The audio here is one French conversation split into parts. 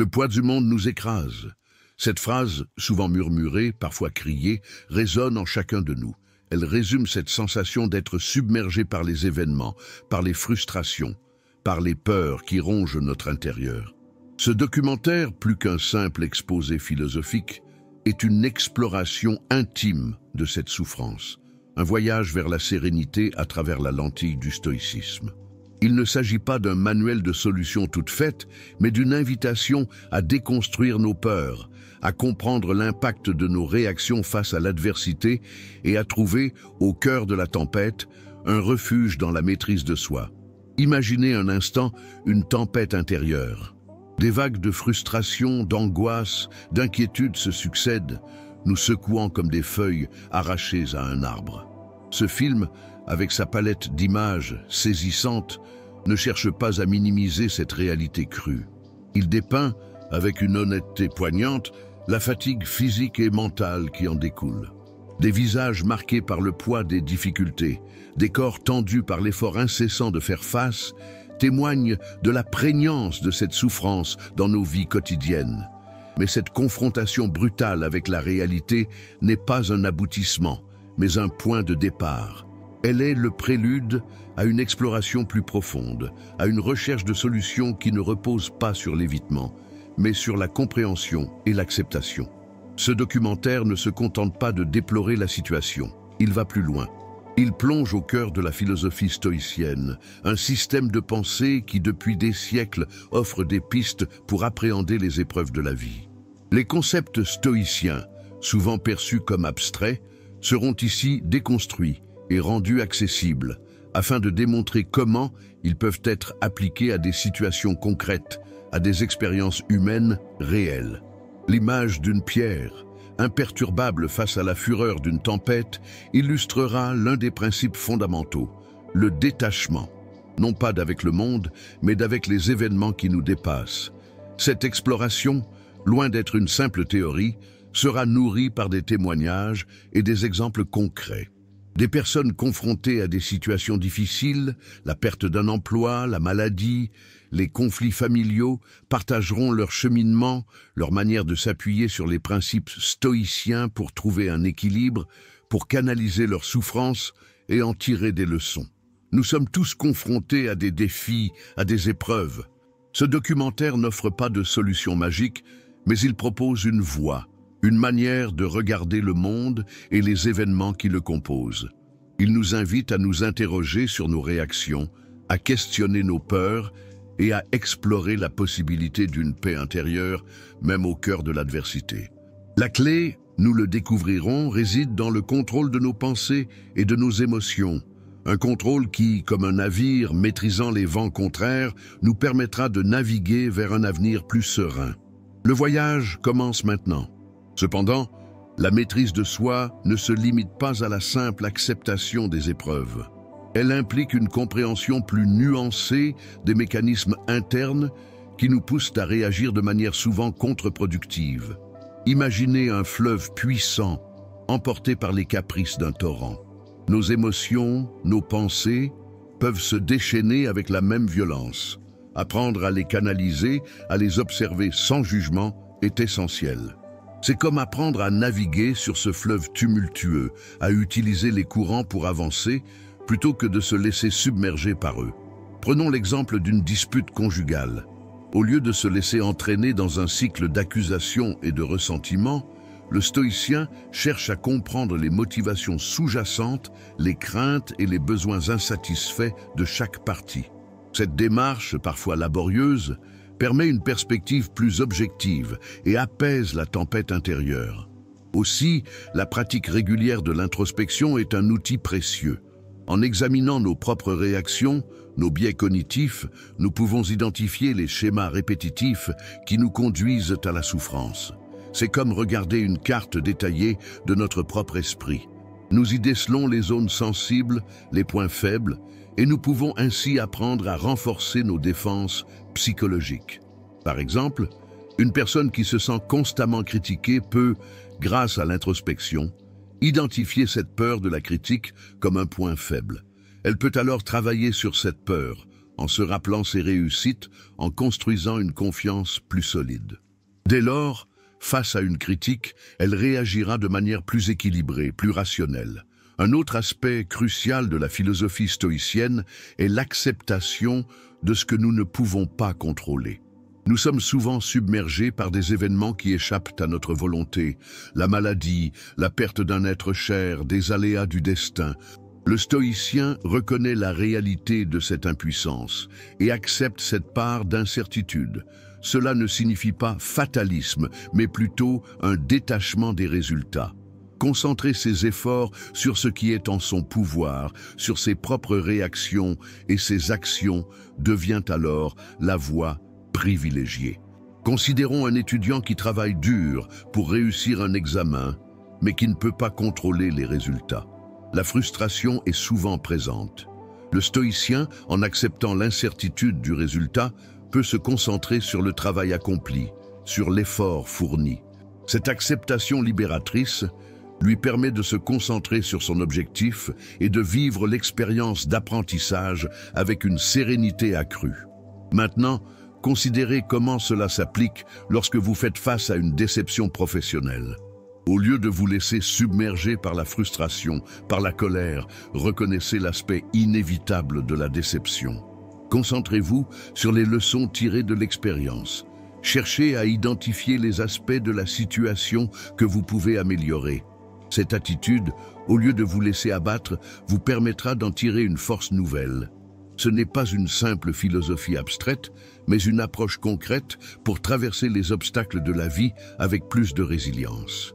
Le poids du monde nous écrase. Cette phrase, souvent murmurée, parfois criée, résonne en chacun de nous. Elle résume cette sensation d'être submergé par les événements, par les frustrations, par les peurs qui rongent notre intérieur. Ce documentaire, plus qu'un simple exposé philosophique, est une exploration intime de cette souffrance, un voyage vers la sérénité à travers la lentille du stoïcisme. Il ne s'agit pas d'un manuel de solutions toutes faites, mais d'une invitation à déconstruire nos peurs, à comprendre l'impact de nos réactions face à l'adversité et à trouver, au cœur de la tempête, un refuge dans la maîtrise de soi. Imaginez un instant une tempête intérieure. Des vagues de frustration, d'angoisse, d'inquiétude se succèdent, nous secouant comme des feuilles arrachées à un arbre. Ce film, avec sa palette d'images saisissantes, ne cherche pas à minimiser cette réalité crue. Il dépeint, avec une honnêteté poignante, la fatigue physique et mentale qui en découle. Des visages marqués par le poids des difficultés, des corps tendus par l'effort incessant de faire face, témoignent de la prégnance de cette souffrance dans nos vies quotidiennes. Mais cette confrontation brutale avec la réalité n'est pas un aboutissement, mais un point de départ. Elle est le prélude à une exploration plus profonde, à une recherche de solutions qui ne repose pas sur l'évitement, mais sur la compréhension et l'acceptation. Ce documentaire ne se contente pas de déplorer la situation, il va plus loin. Il plonge au cœur de la philosophie stoïcienne, un système de pensée qui depuis des siècles offre des pistes pour appréhender les épreuves de la vie. Les concepts stoïciens, souvent perçus comme abstraits, seront ici déconstruits et rendus accessibles, afin de démontrer comment ils peuvent être appliqués à des situations concrètes, à des expériences humaines réelles. L'image d'une pierre, imperturbable face à la fureur d'une tempête, illustrera l'un des principes fondamentaux, le détachement, non pas d'avec le monde, mais d'avec les événements qui nous dépassent. Cette exploration, loin d'être une simple théorie, sera nourrie par des témoignages et des exemples concrets. Des personnes confrontées à des situations difficiles, la perte d'un emploi, la maladie, les conflits familiaux, partageront leur cheminement, leur manière de s'appuyer sur les principes stoïciens pour trouver un équilibre, pour canaliser leurs souffrances et en tirer des leçons. Nous sommes tous confrontés à des défis, à des épreuves. Ce documentaire n'offre pas de solution magique, mais il propose une voie, une manière de regarder le monde et les événements qui le composent. Il nous invite à nous interroger sur nos réactions, à questionner nos peurs et à explorer la possibilité d'une paix intérieure, même au cœur de l'adversité. La clé, nous le découvrirons, réside dans le contrôle de nos pensées et de nos émotions. Un contrôle qui, comme un navire maîtrisant les vents contraires, nous permettra de naviguer vers un avenir plus serein. Le voyage commence maintenant. Cependant, la maîtrise de soi ne se limite pas à la simple acceptation des épreuves. Elle implique une compréhension plus nuancée des mécanismes internes qui nous poussent à réagir de manière souvent contre-productive. Imaginez un fleuve puissant, emporté par les caprices d'un torrent. Nos émotions, nos pensées peuvent se déchaîner avec la même violence. Apprendre à les canaliser, à les observer sans jugement est essentiel. C'est comme apprendre à naviguer sur ce fleuve tumultueux, à utiliser les courants pour avancer, plutôt que de se laisser submerger par eux. Prenons l'exemple d'une dispute conjugale. Au lieu de se laisser entraîner dans un cycle d'accusations et de ressentiment, le stoïcien cherche à comprendre les motivations sous-jacentes, les craintes et les besoins insatisfaits de chaque partie. Cette démarche, parfois laborieuse, permet une perspective plus objective et apaise la tempête intérieure. Aussi, la pratique régulière de l'introspection est un outil précieux. En examinant nos propres réactions, nos biais cognitifs, nous pouvons identifier les schémas répétitifs qui nous conduisent à la souffrance. C'est comme regarder une carte détaillée de notre propre esprit. Nous y décelons les zones sensibles, les points faibles, et nous pouvons ainsi apprendre à renforcer nos défenses psychologiques. Par exemple, une personne qui se sent constamment critiquée peut, grâce à l'introspection, identifier cette peur de la critique comme un point faible. Elle peut alors travailler sur cette peur, en se rappelant ses réussites, en construisant une confiance plus solide. Dès lors, face à une critique, elle réagira de manière plus équilibrée, plus rationnelle. Un autre aspect crucial de la philosophie stoïcienne est l'acceptation de ce que nous ne pouvons pas contrôler. Nous sommes souvent submergés par des événements qui échappent à notre volonté, la maladie, la perte d'un être cher, des aléas du destin. Le stoïcien reconnaît la réalité de cette impuissance et accepte cette part d'incertitude. Cela ne signifie pas fatalisme, mais plutôt un détachement des résultats. Concentrer ses efforts sur ce qui est en son pouvoir, sur ses propres réactions et ses actions devient alors la voie privilégiée. Considérons un étudiant qui travaille dur pour réussir un examen, mais qui ne peut pas contrôler les résultats. La frustration est souvent présente. Le stoïcien, en acceptant l'incertitude du résultat, peut se concentrer sur le travail accompli, sur l'effort fourni. Cette acceptation libératrice lui permet de se concentrer sur son objectif et de vivre l'expérience d'apprentissage avec une sérénité accrue. Maintenant, considérez comment cela s'applique lorsque vous faites face à une déception professionnelle. Au lieu de vous laisser submerger par la frustration, par la colère, reconnaissez l'aspect inévitable de la déception. Concentrez-vous sur les leçons tirées de l'expérience. Cherchez à identifier les aspects de la situation que vous pouvez améliorer. Cette attitude, au lieu de vous laisser abattre, vous permettra d'en tirer une force nouvelle. Ce n'est pas une simple philosophie abstraite, mais une approche concrète pour traverser les obstacles de la vie avec plus de résilience.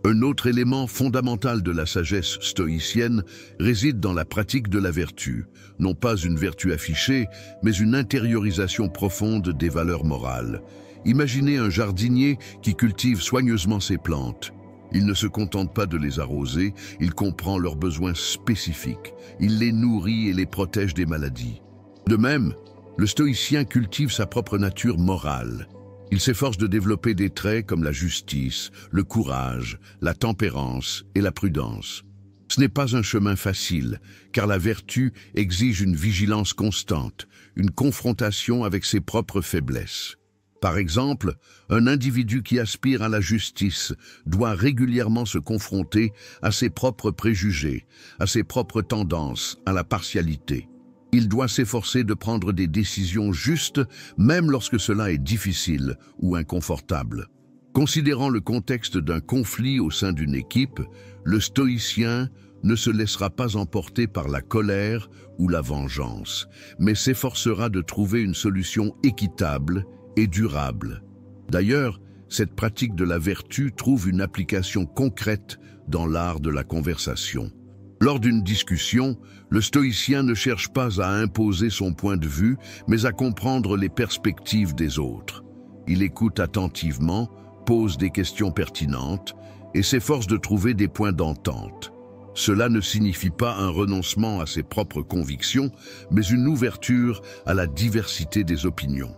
Un autre élément fondamental de la sagesse stoïcienne réside dans la pratique de la vertu, non pas une vertu affichée, mais une intériorisation profonde des valeurs morales. Imaginez un jardinier qui cultive soigneusement ses plantes. Il ne se contente pas de les arroser, il comprend leurs besoins spécifiques. Il les nourrit et les protège des maladies. De même, le stoïcien cultive sa propre nature morale. Il s'efforce de développer des traits comme la justice, le courage, la tempérance et la prudence. Ce n'est pas un chemin facile, car la vertu exige une vigilance constante, une confrontation avec ses propres faiblesses. Par exemple, un individu qui aspire à la justice doit régulièrement se confronter à ses propres préjugés, à ses propres tendances, à la partialité. Il doit s'efforcer de prendre des décisions justes, même lorsque cela est difficile ou inconfortable. Considérant le contexte d'un conflit au sein d'une équipe, le stoïcien ne se laissera pas emporter par la colère ou la vengeance, mais s'efforcera de trouver une solution équitable et durable. D'ailleurs, cette pratique de la vertu trouve une application concrète dans l'art de la conversation. Lors d'une discussion, le stoïcien ne cherche pas à imposer son point de vue, mais à comprendre les perspectives des autres. Il écoute attentivement, pose des questions pertinentes et s'efforce de trouver des points d'entente. Cela ne signifie pas un renoncement à ses propres convictions, mais une ouverture à la diversité des opinions.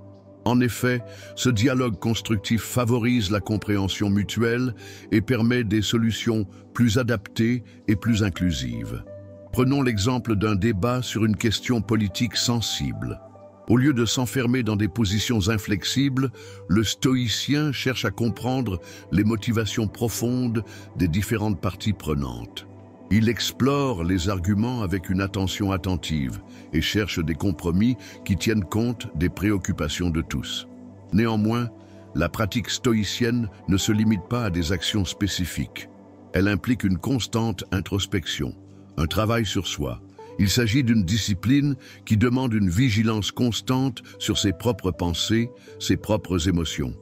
En effet, ce dialogue constructif favorise la compréhension mutuelle et permet des solutions plus adaptées et plus inclusives. Prenons l'exemple d'un débat sur une question politique sensible. Au lieu de s'enfermer dans des positions inflexibles, le stoïcien cherche à comprendre les motivations profondes des différentes parties prenantes. Il explore les arguments avec une attention attentive et cherche des compromis qui tiennent compte des préoccupations de tous. Néanmoins, la pratique stoïcienne ne se limite pas à des actions spécifiques. Elle implique une constante introspection, un travail sur soi. Il s'agit d'une discipline qui demande une vigilance constante sur ses propres pensées, ses propres émotions.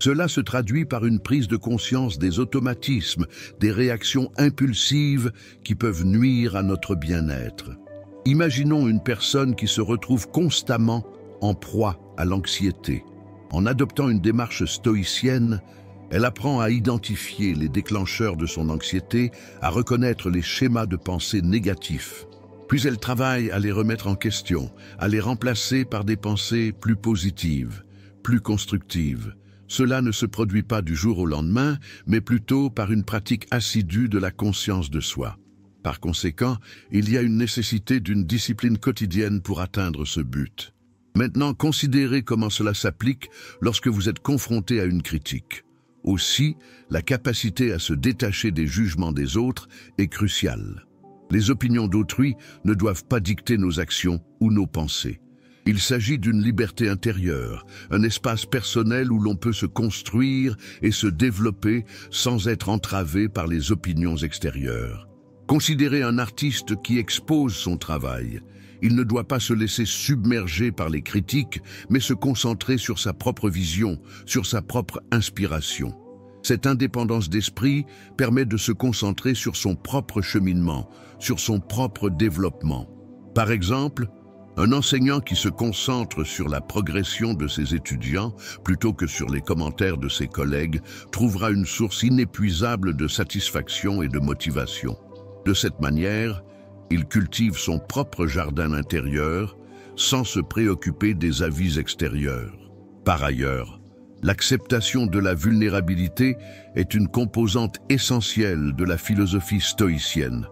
Cela se traduit par une prise de conscience des automatismes, des réactions impulsives qui peuvent nuire à notre bien-être. Imaginons une personne qui se retrouve constamment en proie à l'anxiété. En adoptant une démarche stoïcienne, elle apprend à identifier les déclencheurs de son anxiété, à reconnaître les schémas de pensée négatifs. Puis elle travaille à les remettre en question, à les remplacer par des pensées plus positives, plus constructives. Cela ne se produit pas du jour au lendemain, mais plutôt par une pratique assidue de la conscience de soi. Par conséquent, il y a une nécessité d'une discipline quotidienne pour atteindre ce but. Maintenant, considérez comment cela s'applique lorsque vous êtes confronté à une critique. Aussi, la capacité à se détacher des jugements des autres est cruciale. Les opinions d'autrui ne doivent pas dicter nos actions ou nos pensées. Il s'agit d'une liberté intérieure, un espace personnel où l'on peut se construire et se développer sans être entravé par les opinions extérieures. Considérez un artiste qui expose son travail. Il ne doit pas se laisser submerger par les critiques, mais se concentrer sur sa propre vision, sur sa propre inspiration. Cette indépendance d'esprit permet de se concentrer sur son propre cheminement, sur son propre développement. Par exemple, un enseignant qui se concentre sur la progression de ses étudiants plutôt que sur les commentaires de ses collègues trouvera une source inépuisable de satisfaction et de motivation. De cette manière, il cultive son propre jardin intérieur sans se préoccuper des avis extérieurs. Par ailleurs, l'acceptation de la vulnérabilité est une composante essentielle de la philosophie stoïcienne.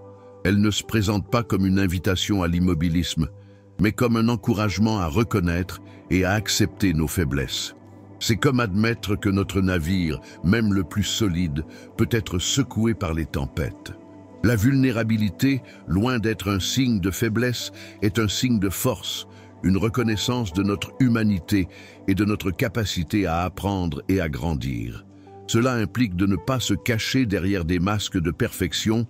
Elle ne se présente pas comme une invitation à l'immobilisme, mais comme un encouragement à reconnaître et à accepter nos faiblesses. C'est comme admettre que notre navire, même le plus solide, peut être secoué par les tempêtes. La vulnérabilité, loin d'être un signe de faiblesse, est un signe de force, une reconnaissance de notre humanité et de notre capacité à apprendre et à grandir. Cela implique de ne pas se cacher derrière des masques de perfection,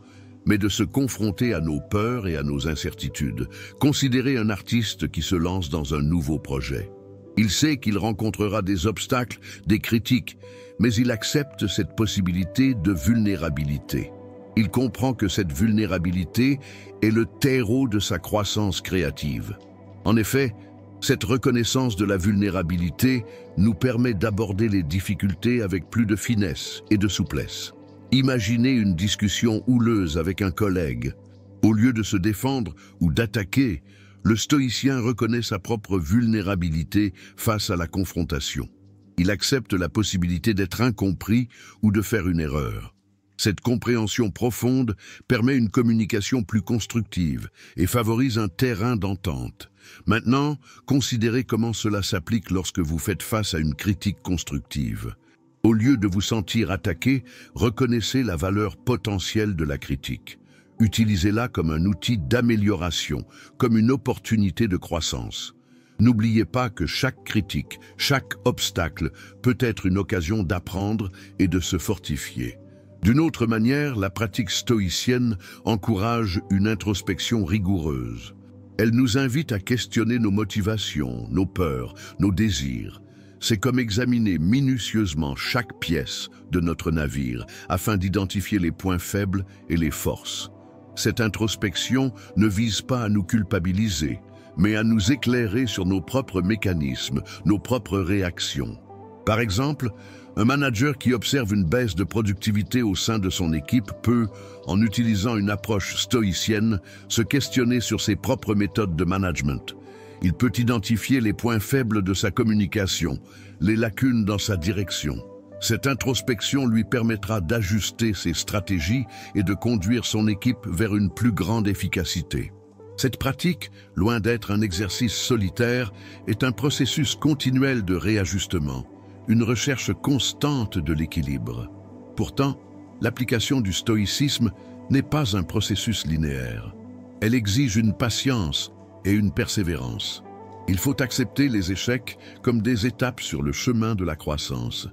mais de se confronter à nos peurs et à nos incertitudes. Considérez un artiste qui se lance dans un nouveau projet. Il sait qu'il rencontrera des obstacles, des critiques, mais il accepte cette possibilité de vulnérabilité. Il comprend que cette vulnérabilité est le terreau de sa croissance créative. En effet, cette reconnaissance de la vulnérabilité nous permet d'aborder les difficultés avec plus de finesse et de souplesse. Imaginez une discussion houleuse avec un collègue. Au lieu de se défendre ou d'attaquer, le stoïcien reconnaît sa propre vulnérabilité face à la confrontation. Il accepte la possibilité d'être incompris ou de faire une erreur. Cette compréhension profonde permet une communication plus constructive et favorise un terrain d'entente. Maintenant, considérez comment cela s'applique lorsque vous faites face à une critique constructive. Au lieu de vous sentir attaqué, reconnaissez la valeur potentielle de la critique. Utilisez-la comme un outil d'amélioration, comme une opportunité de croissance. N'oubliez pas que chaque critique, chaque obstacle peut être une occasion d'apprendre et de se fortifier. D'une autre manière, la pratique stoïcienne encourage une introspection rigoureuse. Elle nous invite à questionner nos motivations, nos peurs, nos désirs. C'est comme examiner minutieusement chaque pièce de notre navire afin d'identifier les points faibles et les forces. Cette introspection ne vise pas à nous culpabiliser, mais à nous éclairer sur nos propres mécanismes, nos propres réactions. Par exemple, un manager qui observe une baisse de productivité au sein de son équipe peut, en utilisant une approche stoïcienne, se questionner sur ses propres méthodes de management. Il peut identifier les points faibles de sa communication, les lacunes dans sa direction. Cette introspection lui permettra d'ajuster ses stratégies et de conduire son équipe vers une plus grande efficacité. Cette pratique, loin d'être un exercice solitaire, est un processus continuel de réajustement, une recherche constante de l'équilibre. Pourtant, l'application du stoïcisme n'est pas un processus linéaire. Elle exige une patience et une persévérance. Il faut accepter les échecs comme des étapes sur le chemin de la croissance.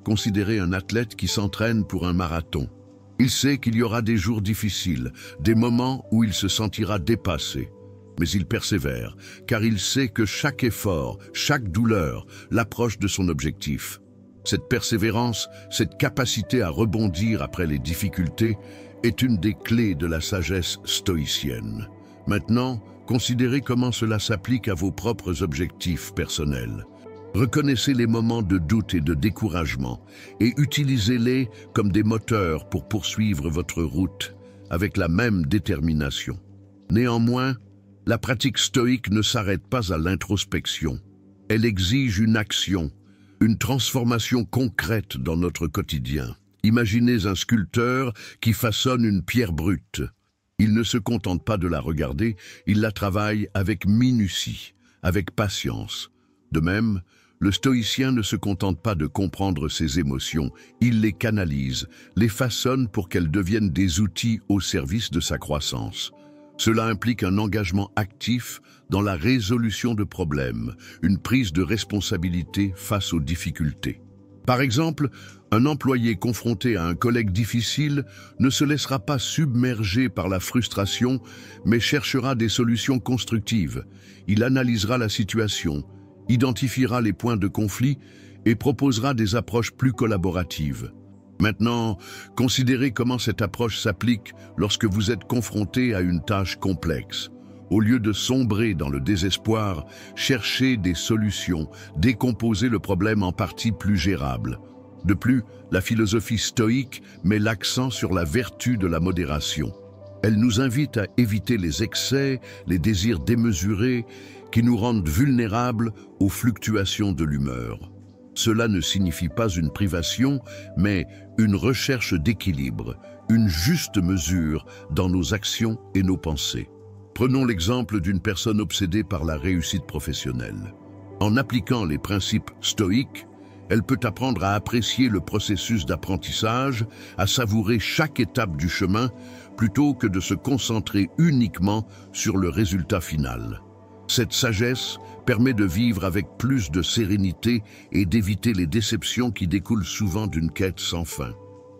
Considérez un athlète qui s'entraîne pour un marathon. Il sait qu'il y aura des jours difficiles, des moments où il se sentira dépassé. Mais il persévère, car il sait que chaque effort, chaque douleur, l'approche de son objectif. Cette persévérance, cette capacité à rebondir après les difficultés, est une des clés de la sagesse stoïcienne. Maintenant, considérez comment cela s'applique à vos propres objectifs personnels. Reconnaissez les moments de doute et de découragement et utilisez-les comme des moteurs pour poursuivre votre route avec la même détermination. Néanmoins, la pratique stoïque ne s'arrête pas à l'introspection. Elle exige une action, une transformation concrète dans notre quotidien. Imaginez un sculpteur qui façonne une pierre brute. Il ne se contente pas de la regarder, il la travaille avec minutie, avec patience. De même, le stoïcien ne se contente pas de comprendre ses émotions, il les canalise, les façonne pour qu'elles deviennent des outils au service de sa croissance. Cela implique un engagement actif dans la résolution de problèmes, une prise de responsabilité face aux difficultés. Par exemple, un employé confronté à un collègue difficile ne se laissera pas submerger par la frustration, mais cherchera des solutions constructives. Il analysera la situation, identifiera les points de conflit et proposera des approches plus collaboratives. Maintenant, considérez comment cette approche s'applique lorsque vous êtes confronté à une tâche complexe. Au lieu de sombrer dans le désespoir, cherchez des solutions, décomposez le problème en parties plus gérables. De plus, la philosophie stoïque met l'accent sur la vertu de la modération. Elle nous invite à éviter les excès, les désirs démesurés, qui nous rendent vulnérables aux fluctuations de l'humeur. Cela ne signifie pas une privation, mais une recherche d'équilibre, une juste mesure dans nos actions et nos pensées. Prenons l'exemple d'une personne obsédée par la réussite professionnelle. En appliquant les principes stoïques, elle peut apprendre à apprécier le processus d'apprentissage, à savourer chaque étape du chemin, plutôt que de se concentrer uniquement sur le résultat final. Cette sagesse permet de vivre avec plus de sérénité et d'éviter les déceptions qui découlent souvent d'une quête sans fin.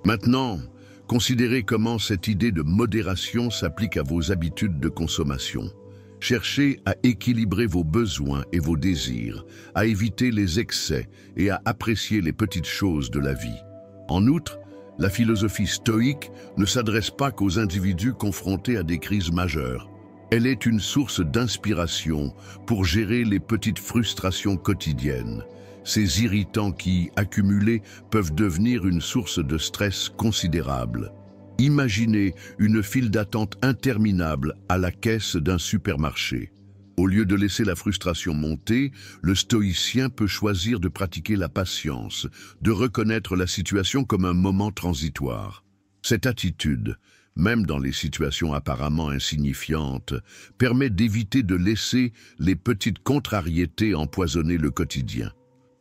Maintenant, considérez comment cette idée de modération s'applique à vos habitudes de consommation. Cherchez à équilibrer vos besoins et vos désirs, à éviter les excès et à apprécier les petites choses de la vie. En outre, la philosophie stoïque ne s'adresse pas qu'aux individus confrontés à des crises majeures. Elle est une source d'inspiration pour gérer les petites frustrations quotidiennes, ces irritants qui, accumulés, peuvent devenir une source de stress considérable. Imaginez une file d'attente interminable à la caisse d'un supermarché. Au lieu de laisser la frustration monter, le stoïcien peut choisir de pratiquer la patience, de reconnaître la situation comme un moment transitoire. Cette attitude, même dans les situations apparemment insignifiantes, permet d'éviter de laisser les petites contrariétés empoisonner le quotidien.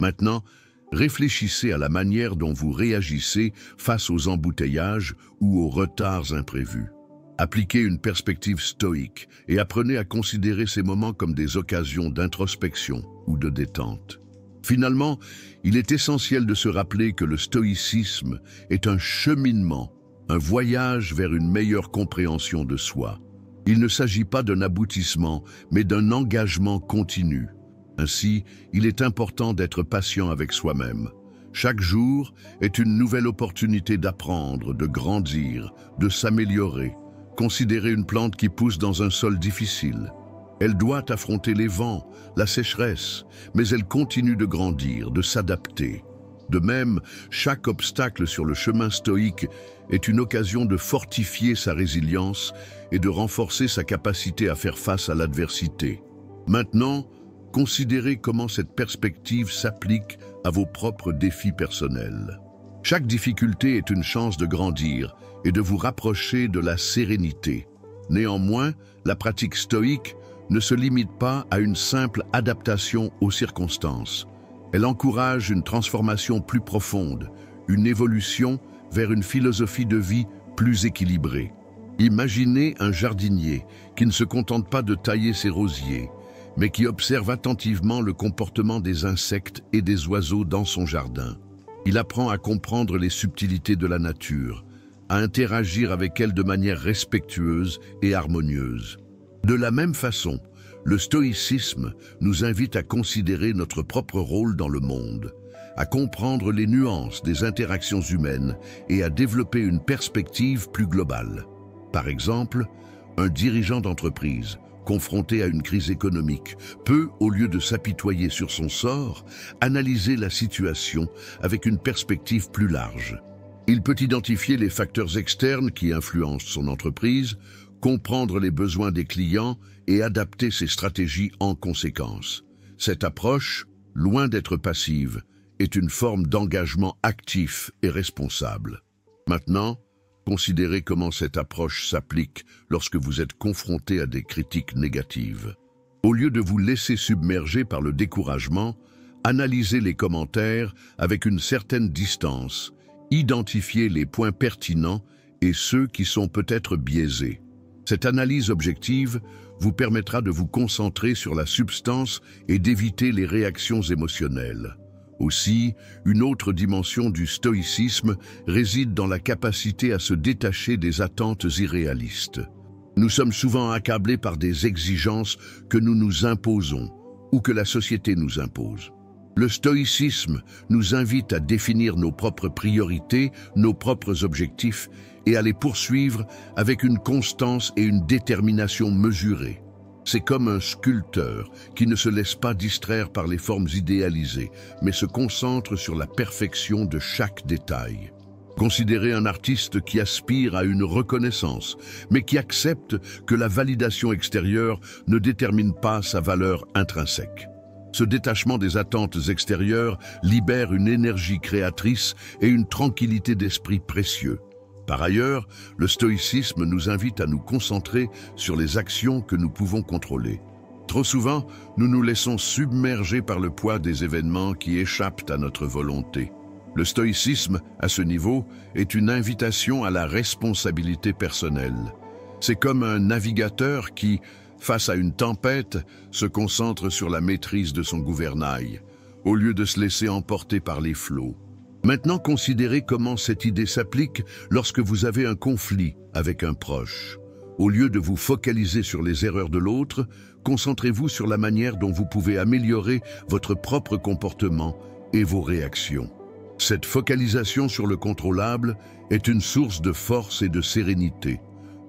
Maintenant, réfléchissez à la manière dont vous réagissez face aux embouteillages ou aux retards imprévus. Appliquez une perspective stoïque et apprenez à considérer ces moments comme des occasions d'introspection ou de détente. Finalement, il est essentiel de se rappeler que le stoïcisme est un cheminement, un voyage vers une meilleure compréhension de soi. Il ne s'agit pas d'un aboutissement, mais d'un engagement continu. Ainsi, il est important d'être patient avec soi-même. Chaque jour est une nouvelle opportunité d'apprendre, de grandir, de s'améliorer. Considérez une plante qui pousse dans un sol difficile. Elle doit affronter les vents, la sécheresse, mais elle continue de grandir, de s'adapter. De même, chaque obstacle sur le chemin stoïque est une occasion de fortifier sa résilience et de renforcer sa capacité à faire face à l'adversité. Maintenant, considérez comment cette perspective s'applique à vos propres défis personnels. Chaque difficulté est une chance de grandir et de vous rapprocher de la sérénité. Néanmoins, la pratique stoïque ne se limite pas à une simple adaptation aux circonstances. Elle encourage une transformation plus profonde, une évolution vers une philosophie de vie plus équilibrée. Imaginez un jardinier qui ne se contente pas de tailler ses rosiers, mais qui observe attentivement le comportement des insectes et des oiseaux dans son jardin. Il apprend à comprendre les subtilités de la nature, à interagir avec elle de manière respectueuse et harmonieuse. De la même façon, le stoïcisme nous invite à considérer notre propre rôle dans le monde, à comprendre les nuances des interactions humaines et à développer une perspective plus globale. Par exemple, un dirigeant d'entreprise confronté à une crise économique peut, au lieu de s'apitoyer sur son sort, analyser la situation avec une perspective plus large. Il peut identifier les facteurs externes qui influencent son entreprise, comprendre les besoins des clients et adapter ses stratégies en conséquence. Cette approche, loin d'être passive, est une forme d'engagement actif et responsable. Maintenant, considérez comment cette approche s'applique lorsque vous êtes confronté à des critiques négatives. Au lieu de vous laisser submerger par le découragement, analysez les commentaires avec une certaine distance, identifiez les points pertinents et ceux qui sont peut-être biaisés. Cette analyse objective vous permettra de vous concentrer sur la substance et d'éviter les réactions émotionnelles. Aussi, une autre dimension du stoïcisme réside dans la capacité à se détacher des attentes irréalistes. Nous sommes souvent accablés par des exigences que nous nous imposons ou que la société nous impose. Le stoïcisme nous invite à définir nos propres priorités, nos propres objectifs et à les poursuivre avec une constance et une détermination mesurées. C'est comme un sculpteur qui ne se laisse pas distraire par les formes idéalisées, mais se concentre sur la perfection de chaque détail. Considérez un artiste qui aspire à une reconnaissance, mais qui accepte que la validation extérieure ne détermine pas sa valeur intrinsèque. Ce détachement des attentes extérieures libère une énergie créatrice et une tranquillité d'esprit précieux. Par ailleurs, le stoïcisme nous invite à nous concentrer sur les actions que nous pouvons contrôler. Trop souvent, nous nous laissons submerger par le poids des événements qui échappent à notre volonté. Le stoïcisme, à ce niveau, est une invitation à la responsabilité personnelle. C'est comme un navigateur qui, face à une tempête, se concentre sur la maîtrise de son gouvernail, au lieu de se laisser emporter par les flots. Maintenant, considérez comment cette idée s'applique lorsque vous avez un conflit avec un proche. Au lieu de vous focaliser sur les erreurs de l'autre, concentrez-vous sur la manière dont vous pouvez améliorer votre propre comportement et vos réactions. Cette focalisation sur le contrôlable est une source de force et de sérénité.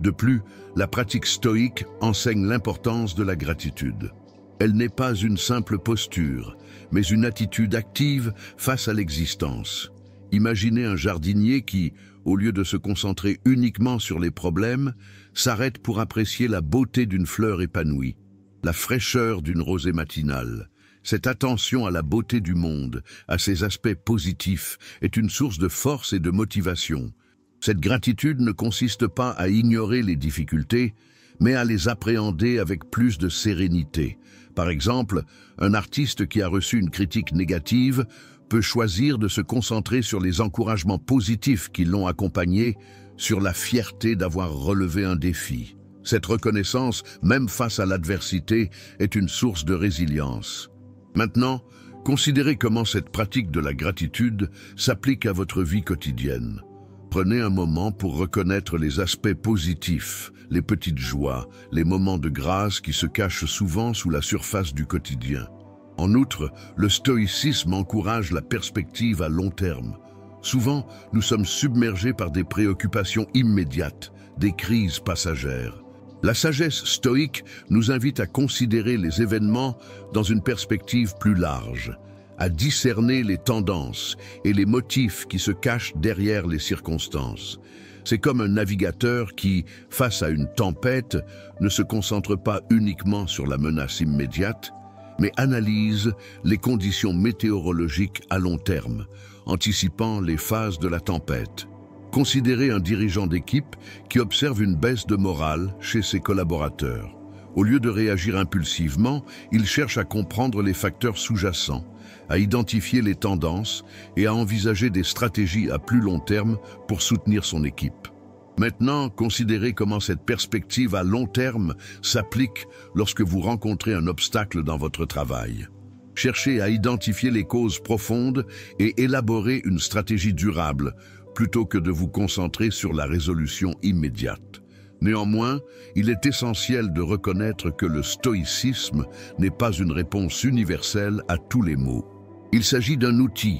De plus, la pratique stoïque enseigne l'importance de la gratitude. Elle n'est pas une simple posture, mais une attitude active face à l'existence. Imaginez un jardinier qui, au lieu de se concentrer uniquement sur les problèmes, s'arrête pour apprécier la beauté d'une fleur épanouie, la fraîcheur d'une rosée matinale. Cette attention à la beauté du monde, à ses aspects positifs, est une source de force et de motivation. Cette gratitude ne consiste pas à ignorer les difficultés, mais à les appréhender avec plus de sérénité. Par exemple, un artiste qui a reçu une critique négative peut choisir de se concentrer sur les encouragements positifs qui l'ont accompagné, sur la fierté d'avoir relevé un défi. Cette reconnaissance, même face à l'adversité, est une source de résilience. Maintenant, considérez comment cette pratique de la gratitude s'applique à votre vie quotidienne. Prenez un moment pour reconnaître les aspects positifs, les petites joies, les moments de grâce qui se cachent souvent sous la surface du quotidien. En outre, le stoïcisme encourage la perspective à long terme. Souvent, nous sommes submergés par des préoccupations immédiates, des crises passagères. La sagesse stoïque nous invite à considérer les événements dans une perspective plus large, à discerner les tendances et les motifs qui se cachent derrière les circonstances. C'est comme un navigateur qui, face à une tempête, ne se concentre pas uniquement sur la menace immédiate, mais analyse les conditions météorologiques à long terme, anticipant les phases de la tempête. Considérez un dirigeant d'équipe qui observe une baisse de morale chez ses collaborateurs. Au lieu de réagir impulsivement, il cherche à comprendre les facteurs sous-jacents, à identifier les tendances et à envisager des stratégies à plus long terme pour soutenir son équipe. Maintenant, considérez comment cette perspective à long terme s'applique lorsque vous rencontrez un obstacle dans votre travail. Cherchez à identifier les causes profondes et élaborer une stratégie durable, plutôt que de vous concentrer sur la résolution immédiate. Néanmoins, il est essentiel de reconnaître que le stoïcisme n'est pas une réponse universelle à tous les maux. Il s'agit d'un outil,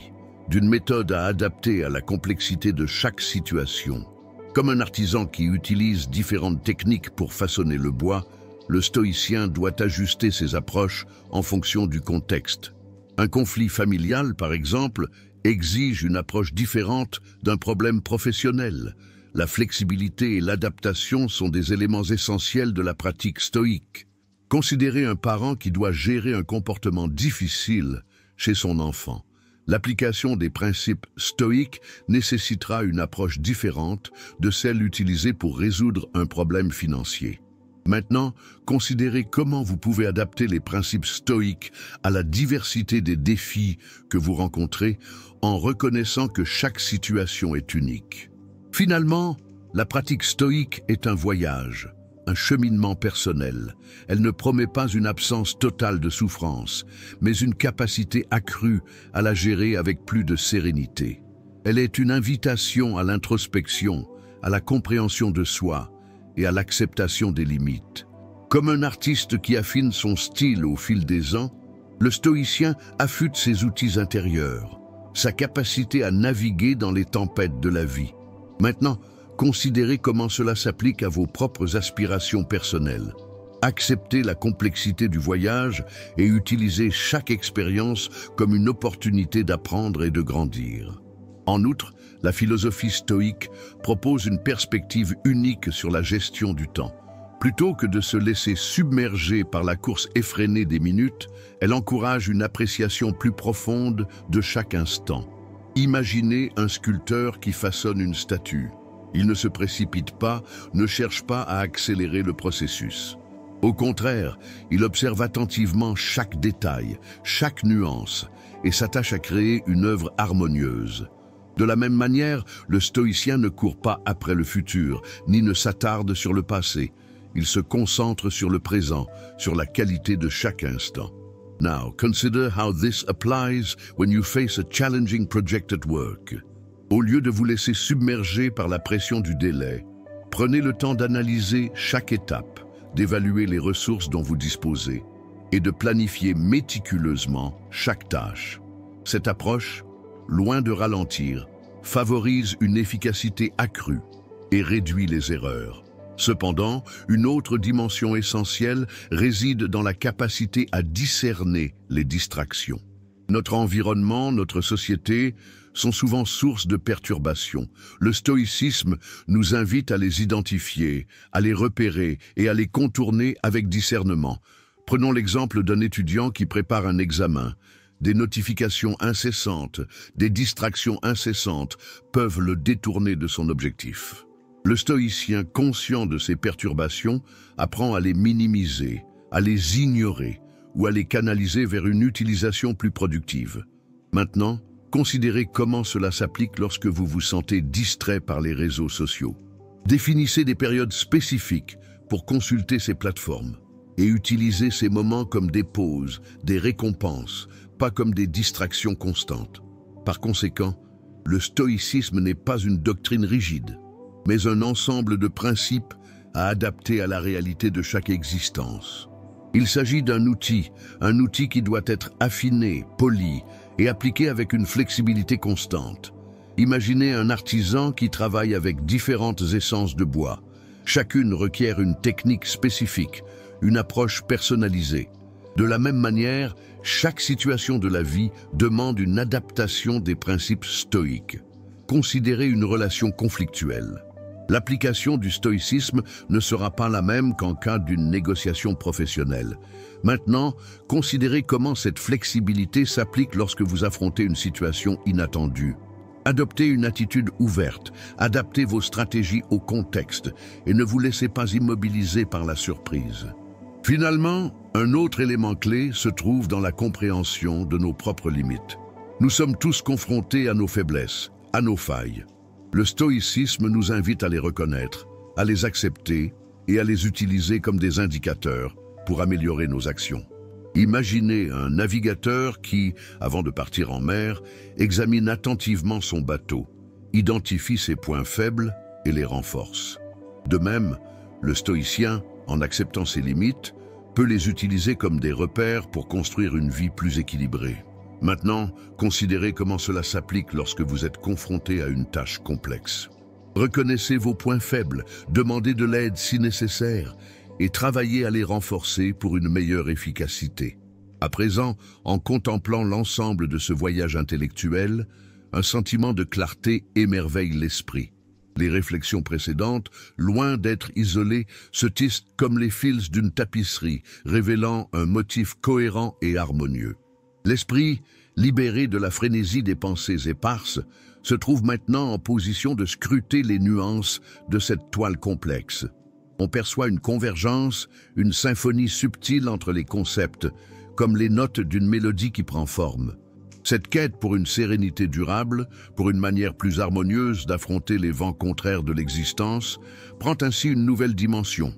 d'une méthode à adapter à la complexité de chaque situation. Comme un artisan qui utilise différentes techniques pour façonner le bois, le stoïcien doit ajuster ses approches en fonction du contexte. Un conflit familial, par exemple, exige une approche différente d'un problème professionnel. La flexibilité et l'adaptation sont des éléments essentiels de la pratique stoïque. Considérez un parent qui doit gérer un comportement difficile chez son enfant. L'application des principes stoïques nécessitera une approche différente de celle utilisée pour résoudre un problème financier. Maintenant, considérez comment vous pouvez adapter les principes stoïques à la diversité des défis que vous rencontrez en reconnaissant que chaque situation est unique. Finalement, la pratique stoïque est un voyage, un cheminement personnel. Elle ne promet pas une absence totale de souffrance, mais une capacité accrue à la gérer avec plus de sérénité. Elle est une invitation à l'introspection, à la compréhension de soi et à l'acceptation des limites. Comme un artiste qui affine son style au fil des ans, le stoïcien affûte ses outils intérieurs, sa capacité à naviguer dans les tempêtes de la vie. Maintenant, considérez comment cela s'applique à vos propres aspirations personnelles. Acceptez la complexité du voyage et utilisez chaque expérience comme une opportunité d'apprendre et de grandir. En outre, la philosophie stoïque propose une perspective unique sur la gestion du temps. Plutôt que de se laisser submerger par la course effrénée des minutes, elle encourage une appréciation plus profonde de chaque instant. Imaginez un sculpteur qui façonne une statue. Il ne se précipite pas, ne cherche pas à accélérer le processus. Au contraire, il observe attentivement chaque détail, chaque nuance, et s'attache à créer une œuvre harmonieuse. De la même manière, le stoïcien ne court pas après le futur, ni ne s'attarde sur le passé. Il se concentre sur le présent, sur la qualité de chaque instant. Now, consider how this applies when you face a challenging project at work. Au lieu de vous laisser submerger par la pression du délai, prenez le temps d'analyser chaque étape, d'évaluer les ressources dont vous disposez et de planifier méticuleusement chaque tâche. Cette approche, loin de ralentir, favorise une efficacité accrue et réduit les erreurs. Cependant, une autre dimension essentielle réside dans la capacité à discerner les distractions. Notre environnement, notre société sont souvent source de perturbations. Le stoïcisme nous invite à les identifier, à les repérer et à les contourner avec discernement. Prenons l'exemple d'un étudiant qui prépare un examen. Des notifications incessantes, des distractions incessantes peuvent le détourner de son objectif. Le stoïcien, conscient de ces perturbations, apprend à les minimiser, à les ignorer ou à les canaliser vers une utilisation plus productive. Maintenant, considérez comment cela s'applique lorsque vous vous sentez distrait par les réseaux sociaux. Définissez des périodes spécifiques pour consulter ces plateformes et utilisez ces moments comme des pauses, des récompenses, pas comme des distractions constantes. Par conséquent, le stoïcisme n'est pas une doctrine rigide, mais un ensemble de principes à adapter à la réalité de chaque existence. Il s'agit d'un outil qui doit être affiné, poli et appliqué avec une flexibilité constante. Imaginez un artisan qui travaille avec différentes essences de bois. Chacune requiert une technique spécifique, une approche personnalisée. De la même manière, chaque situation de la vie demande une adaptation des principes stoïques. Considérez une relation conflictuelle. L'application du stoïcisme ne sera pas la même qu'en cas d'une négociation professionnelle. Maintenant, considérez comment cette flexibilité s'applique lorsque vous affrontez une situation inattendue. Adoptez une attitude ouverte, adaptez vos stratégies au contexte et ne vous laissez pas immobiliser par la surprise. Finalement, un autre élément clé se trouve dans la compréhension de nos propres limites. Nous sommes tous confrontés à nos faiblesses, à nos failles. Le stoïcisme nous invite à les reconnaître, à les accepter et à les utiliser comme des indicateurs pour améliorer nos actions. Imaginez un navigateur qui, avant de partir en mer, examine attentivement son bateau, identifie ses points faibles et les renforce. De même, le stoïcien, en acceptant ses limites, peut les utiliser comme des repères pour construire une vie plus équilibrée. Maintenant, considérez comment cela s'applique lorsque vous êtes confronté à une tâche complexe. Reconnaissez vos points faibles, demandez de l'aide si nécessaire et travaillez à les renforcer pour une meilleure efficacité. À présent, en contemplant l'ensemble de ce voyage intellectuel, un sentiment de clarté émerveille l'esprit. Les réflexions précédentes, loin d'être isolées, se tissent comme les fils d'une tapisserie, révélant un motif cohérent et harmonieux. L'esprit, libéré de la frénésie des pensées éparses, se trouve maintenant en position de scruter les nuances de cette toile complexe. On perçoit une convergence, une symphonie subtile entre les concepts, comme les notes d'une mélodie qui prend forme. Cette quête pour une sérénité durable, pour une manière plus harmonieuse d'affronter les vents contraires de l'existence, prend ainsi une nouvelle dimension.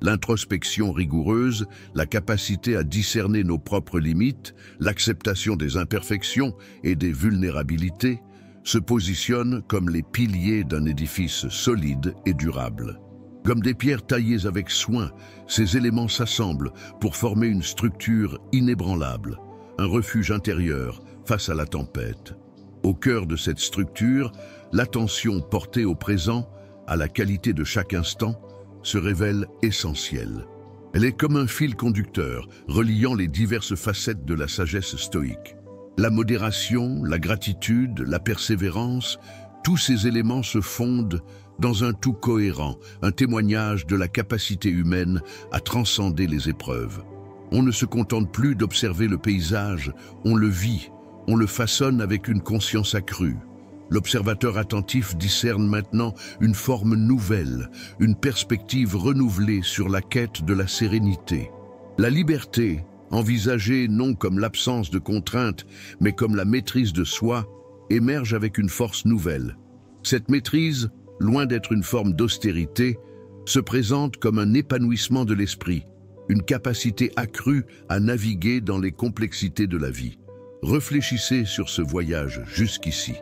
L'introspection rigoureuse, la capacité à discerner nos propres limites, l'acceptation des imperfections et des vulnérabilités, se positionnent comme les piliers d'un édifice solide et durable. Comme des pierres taillées avec soin, ces éléments s'assemblent pour former une structure inébranlable, un refuge intérieur face à la tempête. Au cœur de cette structure, l'attention portée au présent, à la qualité de chaque instant, se révèle essentielle. Elle est comme un fil conducteur reliant les diverses facettes de la sagesse stoïque. La modération, la gratitude, la persévérance, tous ces éléments se fondent dans un tout cohérent, un témoignage de la capacité humaine à transcender les épreuves. On ne se contente plus d'observer le paysage, on le vit, on le façonne avec une conscience accrue. L'observateur attentif discerne maintenant une forme nouvelle, une perspective renouvelée sur la quête de la sérénité. La liberté, envisagée non comme l'absence de contraintes, mais comme la maîtrise de soi, émerge avec une force nouvelle. Cette maîtrise, loin d'être une forme d'austérité, se présente comme un épanouissement de l'esprit, une capacité accrue à naviguer dans les complexités de la vie. Réfléchissez sur ce voyage jusqu'ici.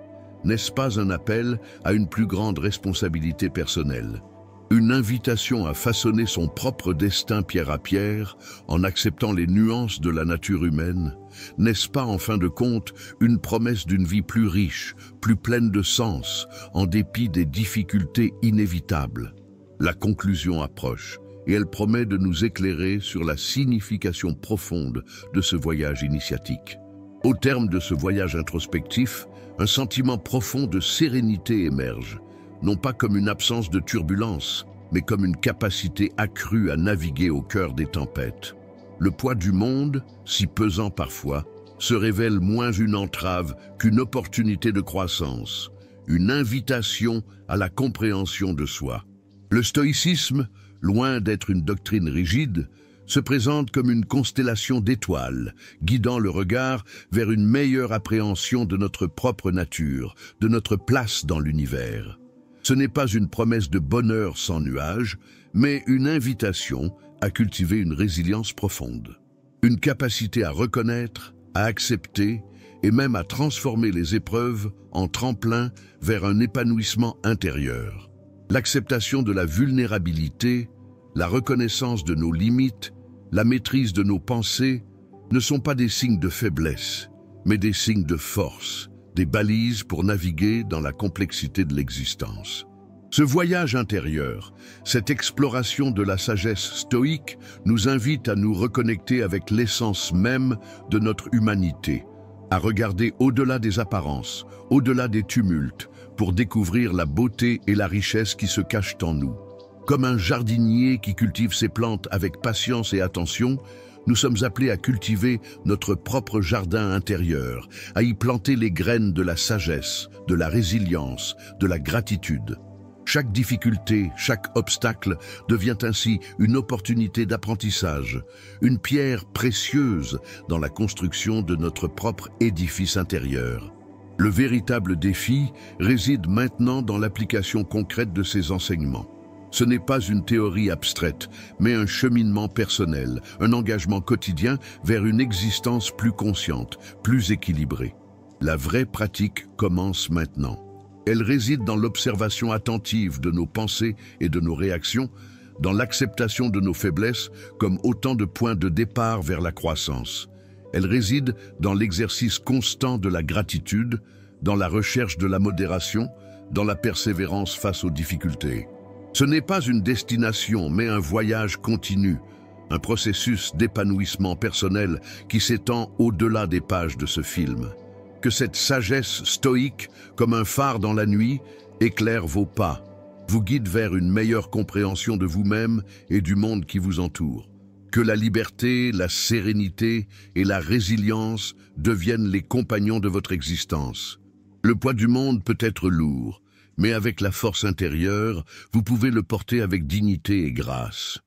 N'est-ce pas un appel à une plus grande responsabilité personnelle? Une invitation à façonner son propre destin pierre à pierre, en acceptant les nuances de la nature humaine? N'est-ce pas en fin de compte une promesse d'une vie plus riche, plus pleine de sens, en dépit des difficultés inévitables? La conclusion approche, et elle promet de nous éclairer sur la signification profonde de ce voyage initiatique. Au terme de ce voyage introspectif, un sentiment profond de sérénité émerge, non pas comme une absence de turbulence, mais comme une capacité accrue à naviguer au cœur des tempêtes. Le poids du monde, si pesant parfois, se révèle moins une entrave qu'une opportunité de croissance, une invitation à la compréhension de soi. Le stoïcisme, loin d'être une doctrine rigide, se présente comme une constellation d'étoiles, guidant le regard vers une meilleure appréhension de notre propre nature, de notre place dans l'univers. Ce n'est pas une promesse de bonheur sans nuages, mais une invitation à cultiver une résilience profonde. Une capacité à reconnaître, à accepter et même à transformer les épreuves en tremplin vers un épanouissement intérieur. L'acceptation de la vulnérabilité, la reconnaissance de nos limites, la maîtrise de nos pensées ne sont pas des signes de faiblesse, mais des signes de force, des balises pour naviguer dans la complexité de l'existence. Ce voyage intérieur, cette exploration de la sagesse stoïque nous invite à nous reconnecter avec l'essence même de notre humanité, à regarder au-delà des apparences, au-delà des tumultes, pour découvrir la beauté et la richesse qui se cachent en nous. Comme un jardinier qui cultive ses plantes avec patience et attention, nous sommes appelés à cultiver notre propre jardin intérieur, à y planter les graines de la sagesse, de la résilience, de la gratitude. Chaque difficulté, chaque obstacle devient ainsi une opportunité d'apprentissage, une pierre précieuse dans la construction de notre propre édifice intérieur. Le véritable défi réside maintenant dans l'application concrète de ces enseignements. Ce n'est pas une théorie abstraite, mais un cheminement personnel, un engagement quotidien vers une existence plus consciente, plus équilibrée. La vraie pratique commence maintenant. Elle réside dans l'observation attentive de nos pensées et de nos réactions, dans l'acceptation de nos faiblesses comme autant de points de départ vers la croissance. Elle réside dans l'exercice constant de la gratitude, dans la recherche de la modération, dans la persévérance face aux difficultés. Ce n'est pas une destination, mais un voyage continu, un processus d'épanouissement personnel qui s'étend au-delà des pages de ce film. Que cette sagesse stoïque, comme un phare dans la nuit, éclaire vos pas, vous guide vers une meilleure compréhension de vous-même et du monde qui vous entoure. Que la liberté, la sérénité et la résilience deviennent les compagnons de votre existence. Le poids du monde peut être lourd, Mais avec la force intérieure, vous pouvez le porter avec dignité et grâce.